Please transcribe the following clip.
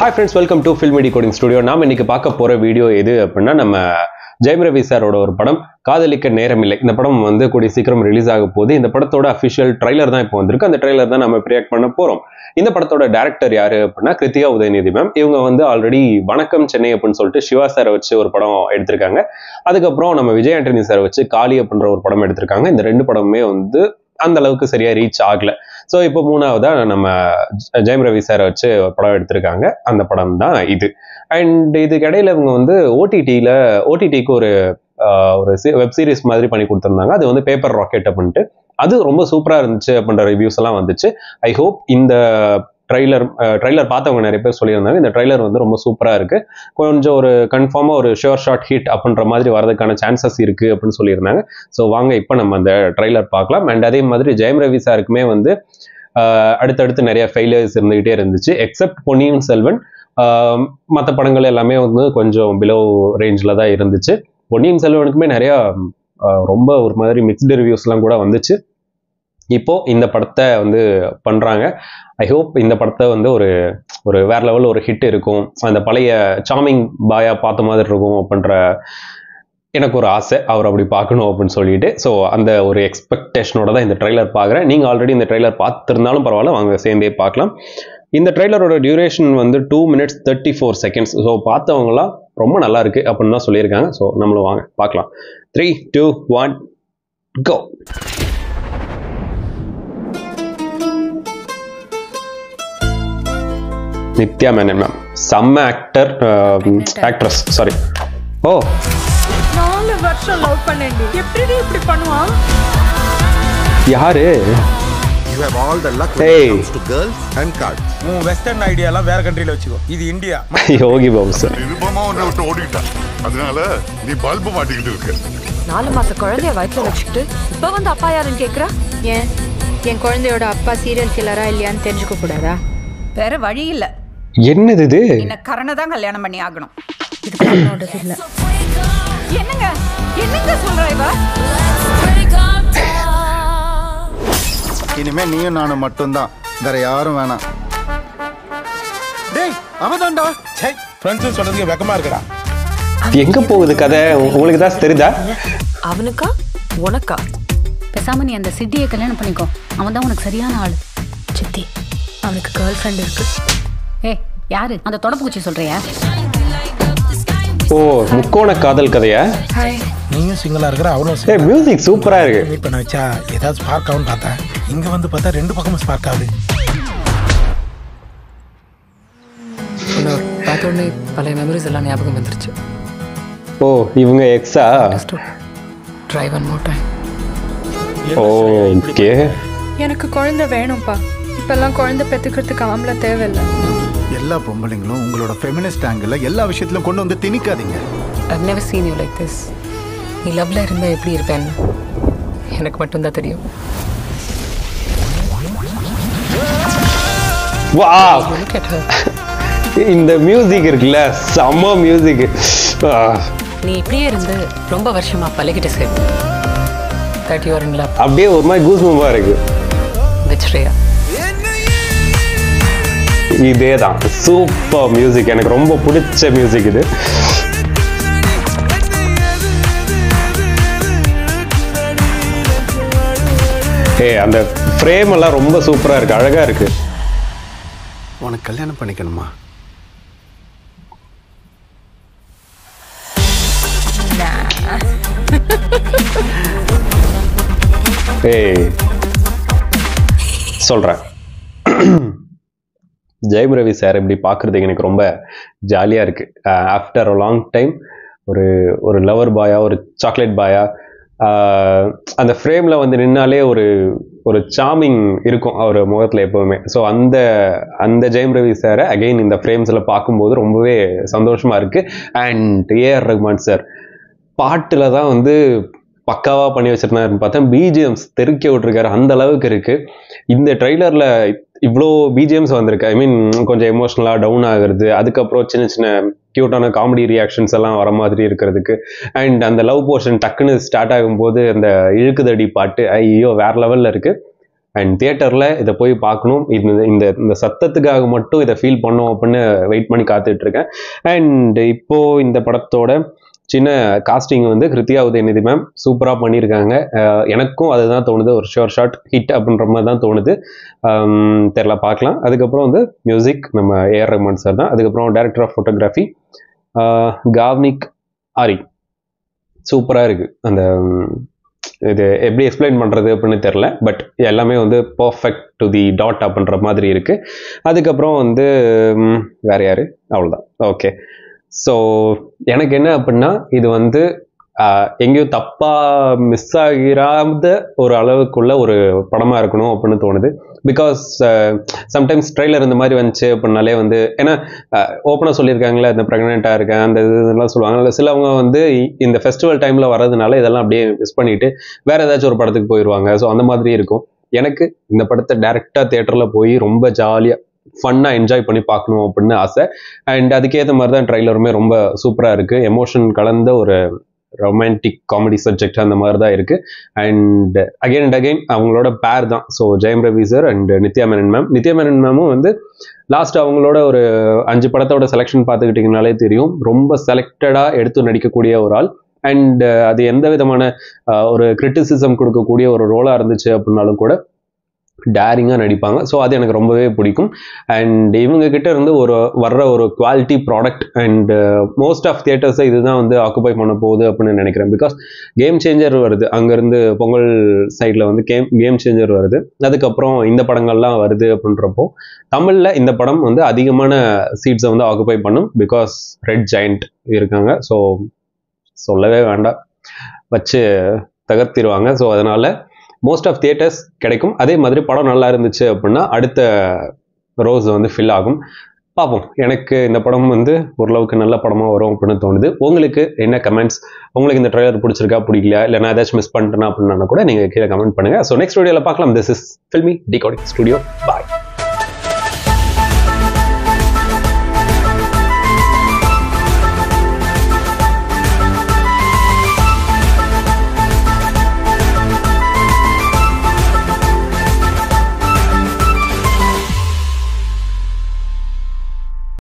Hi friends, welcome to Filmy Decoding Studio. நாம இன்னைக்கு பார்க்க போற வீடியோ எது அப்படின்னா நம்ம ஜெயம் ரவி சாரோட ஒரு படம் காதலிக்க நேரமில்லை. இந்த படம் வந்து கூடிய சீக்கிரம் ரிலீஸ் ஆக போகுது. இந்த படத்தோட அஃபிஷியல் ட்ரைலர் தான் இப்போ வந்திருக்கு. அந்த ட்ரைலர் தான் நம்ம ரியாக்ட் பண்ண போறோம். இந்த படத்தோட டைரக்டர் யாரு அப்படின்னா கிருத்திகா உதயநிதி மேம். இவங்க வந்து ஆல்ரெடி வணக்கம் சென்னை அப்படின்னு சொல்லிட்டு சிவா சாரை வச்சு ஒரு படம் எடுத்திருக்காங்க. அதுக்கப்புறம் நம்ம விஜய் ஆண்டனி சாரை வச்சு காளி அப்படின்ற ஒரு படம் எடுத்திருக்காங்க. இந்த ரெண்டு படமுமே வந்து அந்த அளவுக்கு சரியா ரீச் ஆகல. ஸோ இப்போ மூணாவதா நம்ம ஜெயம் ரவி சாரை வச்சு படம் எடுத்திருக்காங்க. அந்த படம் தான் இது. அண்ட் இதுக்கு இடையில இவங்க வந்து ஓடிடிக்கு ஒரு வெப் சீரிஸ் மாதிரி பண்ணி கொடுத்துருந்தாங்க. அது வந்து பேப்பர் ராக்கெட் அப்படின்ட்டு. அது ரொம்ப சூப்பரா இருந்துச்சு அப்படின்ற ரிவ்யூஸ் எல்லாம் வந்துச்சு. ஐ ஹோப் இந்த ட்ரைலர் பார்த்தவங்க நிறைய பேர் சொல்லியிருந்தாங்க இந்த ட்ரைலர் வந்து ரொம்ப சூப்பரா இருக்கு, கொஞ்சம் ஒரு கன்ஃபார்மா ஒரு ஷோர் ஷாட் ஹிட் அப்படின்ற மாதிரி வரதுக்கான சான்சஸ் இருக்கு அப்படின்னு சொல்லியிருந்தாங்க. ஸோ வாங்க இப்போ நம்ம அந்த ட்ரைலர் பார்க்கலாம். அண்ட் அதே மாதிரி ஜெயம் ரவி சாருக்குமே வந்து அடுத்தடுத்து நிறைய ஃபெயிலியர்ஸ் இருந்துகிட்டே இருந்துச்சு. எக்ஸப்ட் பொன்னியின் செல்வன், மற்ற படங்கள் எல்லாமே வந்து கொஞ்சம் பிலோ ரேஞ்சில் தான் இருந்துச்சு. பொன்னியின் செல்வனுக்குமே நிறையா ரொம்ப ஒரு மாதிரி மிக்ஸ்டு ரிவ்யூஸ்லாம் கூட வந்துச்சு. இப்போ இந்த படத்தை வந்து பண்றாங்க. ஐ ஹோப் இந்த படத்தை வந்து ஒரு வேற லெவல் ஒரு ஹிட் இருக்கும், அந்த பழைய சாமிங் பாயா பார்த்த மாதிரி இருக்கும் அப்படின்ற எனக்கு ஒரு ஆசை, அவர் அப்படி பார்க்கணும் அப்படின்னு சொல்லிட்டு. ஸோ அந்த ஒரு எக்ஸ்பெக்டேஷனோட தான் இந்த ட்ரைலர் பார்க்குறேன். நீங்கள் ஆல்ரெடி இந்த ட்ரைலர் பார்த்துருந்தாலும் பரவாயில்ல, வாங்க சேர்ந்தே பார்க்கலாம். இந்த ட்ரைலரோட டியூரேஷன் வந்து 2 minutes 34 seconds. ஸோ பார்த்தவங்களாம் ரொம்ப நல்லா இருக்கு அப்படின்னு தான் சொல்லியிருக்காங்க. ஸோ நம்மளும் வாங்க பார்க்கலாம். 3, 2, 1 go. நித்யா மேனன் மேம் செம்ம ஆக்ட்ரஸ். சாரி. ஓ 4 வருஷம் லவ் பண்ணேன்டி, எப்படி இப்படி பண்ணுவான்? யாரு? You have all the luck when it comes to girls and cards. Western ஐடியாலாம் வேற கண்ட்ரில வச்சுக்கோ, இது இந்தியா. யோகி பாபு சார் நிருபமா உன்னை விட்டு ஓடிட்டான், அதனால நீ பல்பு மாட்டிக்கிட்டு இருக்க. 4 மாச குழந்தைய வயிற்றுல வச்சுக்கிட்டு இப்ப வந்து அப்பா யாருன்னு கேக்குறா? ஏன் என் குழந்தையோட அப்பா சீரியல் கில்லரா இல்லையான்னு தெரிஞ்சுக்க கூடாதா? வேற வழி இல்ல. என்னது இது? என்ன கரணை தான் கல்யாணம் பண்ணி ஆகணும். இதுக்கு அண்ணோட இல்ல. என்னங்க சொல்ற இவ? இனிமே நீயும் நானும் மட்டும்தான், வேற யாரும் வேணாம். டேய் அவதான்டா. சே ஃப்ரெண்ட்ஸ் சொல்றதுக்கு வெக்கமா இருக்குடா. எங்க போகுது கதை உங்களுக்கு தான் தெரியுதா? அவனுக்கா உனக்கா? பேசாம நீ அந்த சிட்டியை கல்யாணம் பண்ணிக்கோ, அவன் தான் உனக்கு சரியான ஆளு. சித்தி அவனுக்கு கேர்ள் ஃப்ரெண்ட் இருக்கு. ஏய் யாரு அந்த தொடப்பூச்சி சொல்றியா? ஓ முக்கோண காதல் கதையா? ஹாய். நீயும் சிங்கிளா இருக்கிற அவனும் ஏ மியூசிக் சூப்பரா இருக்கு. மீட் பண்ண வச்சா ஏதாவது ஸ்பார்க் ஆகும்னு பார்த்தேன். இங்க வந்து பார்த்தா ரெண்டு பக்கமும் ஸ்பார்க் ஆகுது. பார்த்த உடனே பழைய மெமரிஸ் எல்லாம் ஞாபகம் வந்துருச்சு. ஓ இவங்க எக்ஸா? Try one more time. Okay. எனக்கு குழந்தை வேணும்பா. இப்பெல்லாம் குழந்தை பெத்துக்கிறதுக்கு ஆம்பளை தேவையில்லை. எல்லா பொம்பளைங்களும் உங்களோட ஃபெமினிஸ்ட் ஆங்கிள் எல்லா விஷயத்திலும் கொண்டு வந்து திணிக்காதீங்க. I've never seen you like this. நீ லவ்ல இருந்தா எப்படி இருப்பேன்னு எனக்கு மட்டும்தான் தெரியும். Wow, Look at her. இந்த மியூசிக் இருக்குல்ல, செம்ம மியூசிக். நீ இப்படியே இருந்து ரொம்ப வருஷமா பழகிட்ட sir. That you are in love அப்படியே ஒரு மாதிரி கூஸ்பம்பா இருக்கு. with Shreya. இதேதான் சூப்பர் மியூசிக், எனக்கு ரொம்ப பிடிச்ச மியூசிக் இது. அந்த ஃப்ரேம் எல்லாம் ரொம்ப சூப்பரா இருக்கு, அழகா இருக்கு. உனக்கு கல்யாணம் பண்ணிக்கணுமா? ஏய் சொல்றேன், ஜெயம் ரவி சார் இப்படி பார்க்குறதுக்கு எனக்கு ரொம்ப ஜாலியாக இருக்குது. ஆஃப்டர் அ லாங் டைம் ஒரு லவர் பாயா, ஒரு சாக்லேட் பாயா, அந்த ஃப்ரேமில் வந்து நின்னாலே ஒரு சாமிங் இருக்கும் அவர் முகத்தில் எப்போவுமே. ஸோ அந்த ஜெயம் ரவி சாரை அகெயின் இந்த ஃப்ரேம்ஸில் பார்க்கும்போது ரொம்பவே சந்தோஷமாக இருக்குது. அண்ட் ஏஆர் ரஹ்மான் சார் பாட்டில் தான் வந்து பக்காவாக பண்ணி வச்சிருந்தாருன்னு பார்த்தா பிஜிஎம்ஸ் தெருக்கி விட்டுருக்காரு, அந்த அளவுக்கு இருக்குது. இந்த ட்ரெய்லரில் இவ்வளோ பிஜிஎம்ஸ் வந்திருக்கு. ஐ மீன் கொஞ்சம் எமோஷ்னலாக டவுன் ஆகுறது, அதுக்கப்புறம் சின்ன சின்ன க்யூட்டான காமெடி ரியாக்ஷன்ஸ் எல்லாம் வர மாதிரி இருக்கிறதுக்கு. அண்ட் அந்த லவ் போர்ஷன் டக்குன்னு ஸ்டார்ட் ஆகும்போது அந்த இழுக்குதடி பாட்டு ஐயோ வேற லெவலில் இருக்குது. அண்ட் தியேட்டரில் இதை போய் பார்க்கணும். இந்த சத்தத்துக்காக மட்டும் இதை ஃபீல் பண்ணோம் அப்படின்னு வெயிட் பண்ணி காத்துட்ருக்கேன். அண்ட் இப்போது இந்த படத்தோட சின்ன காஸ்டிங் வந்து கிருத்தியா உதயநிதி மேம் சூப்பராக பண்ணியிருக்காங்க. எனக்கும் அதுதான் தோணுது, ஒரு ஷோர் ஷாட் ஹிட் அப்படின்ற மாதிரி தான் தோணுது. தெரில, பார்க்கலாம். அதுக்கப்புறம் வந்து மியூசிக் நம்ம ஏஆர் ரஹ்மான் சார் தான். அதுக்கப்புறம் டைரக்டர் ஆஃப் ஃபோட்டோகிராஃபி காவ்னிக் ஆரி. சூப்பராக இருக்குது. அந்த இது எப்படி எக்ஸ்பிளைன் பண்ணுறது அப்படின்னு தெரில, பட் எல்லாமே வந்து பர்ஃபெக்ட் டு தி டாட் அப்படின்ற மாதிரி இருக்குது. அதுக்கப்புறம் வந்து வேறு யார், அவ்வளோதான். ஓகே, ஸோ எனக்கு என்ன அப்படின்னா இது வந்து எங்கேயும் தப்பாக மிஸ் ஆகிராத ஒரு அளவுக்குள்ள ஒரு படமாக இருக்கணும் அப்படின்னு தோணுது. பிகாஸ் சம்டைம்ஸ் ட்ரெய்லர் இந்த மாதிரி வந்துச்சு அப்படின்னாலே வந்து, ஏன்னா ஓப்பனாக சொல்லியிருக்காங்களே இந்த ப்ரெக்னெண்ட்டாக இருக்கேன் அந்த இதெல்லாம் சொல்லுவாங்க. இல்லை சிலவங்க வந்து இந்த ஃபெஸ்டிவல் டைமில் வர்றதுனால இதெல்லாம் அப்படியே மிஸ் பண்ணிவிட்டு வேறு ஏதாச்சும் ஒரு படத்துக்கு போயிடுவாங்க. ஸோ அந்த மாதிரி இருக்கும். எனக்கு இந்த படத்தை டைரெக்டாக தியேட்டரில் போய் ரொம்ப ஜாலியாக ஃபன்னாக என்ஜாய் பண்ணி பார்க்கணும் அப்படின்னு ஆசை. அண்ட் அதுக்கேற்ற மாதிரி தான் ட்ரெய்லருமே ரொம்ப சூப்பராக இருக்குது. எமோஷன் கலந்த ஒரு ரொமான்டிக் காமெடி சப்ஜெக்ட் அந்த மாதிரி தான் இருக்குது. அண்ட் அகைன் அவங்களோட பேர் தான். So Jayam Ravi sir and Nithya Menon ma'am. Nithya Menon மேமும் வந்து லாஸ்ட் அவங்களோட ஒரு 5 படத்தோட செலெக்ஷன் பார்த்துக்கிட்டிங்கனாலே தெரியும், ரொம்ப செலக்டடாக எடுத்து நடிக்கக்கூடிய ஒரு ஆள். அண்ட் அது எந்த விதமான ஒரு கிரிட்டிசிசம் கொடுக்கக்கூடிய ஒரு ரோலாக இருந்துச்சு அப்படின்னாலும் கூட டேரிங்காக நடிப்பாங்க. ஸோ அது எனக்கு ரொம்பவே பிடிக்கும். அண்ட் இவங்க கிட்ட இருந்து வர்ற ஒரு quality product and most of தியேட்டர்ஸை இதுதான் வந்து ஆக்குபை பண்ண போகுது அப்படின்னு நினைக்கிறேன். பிகாஸ் கேம் சேஞ்சர் வருது, அங்கேருந்து பொங்கல் சைடில் வந்து கேம் சேஞ்சர் வருது, அதுக்கப்புறம் இந்த படங்கள்லாம் வருது. அப்படின்றப்போ தமிழில் இந்த படம் வந்து அதிகமான சீட்ஸை வந்து ஆக்குபை பண்ணும். பிகாஸ் ரெட் ஜெயண்ட் இருக்காங்க. ஸோ சொல்லவே வேண்டாம், வச்சு தகர்த்திடுவாங்க. ஸோ அதனால் மோஸ்ட் ஆஃப் தியேட்டர்ஸ் கிடைக்கும். அதே மாதிரி படம் நல்லா இருந்துச்சு அப்படின்னா அடுத்த ரோஸ் வந்து ஃபில் ஆகும். பார்ப்போம். எனக்கு இந்த படம் வந்து ஓரளவுக்கு நல்ல படமாக வரும் அப்படின்னு தோணுது. உங்களுக்கு என்ன கமெண்ட்ஸ்? உங்களுக்கு இந்த ட்ரெய்லர் பிடிச்சிருக்கா, பிடிக்கலையா, இல்லை நான் ஏதாச்சும் மிஸ் பண்ணிட்டேன்னா அப்படின்னா கூட நீங்கள் கீழே கமெண்ட் பண்ணுங்கள். ஸோ நெக்ஸ்ட் வீடியோவில் பார்க்கலாம். This is filmi decoding studio. Bye.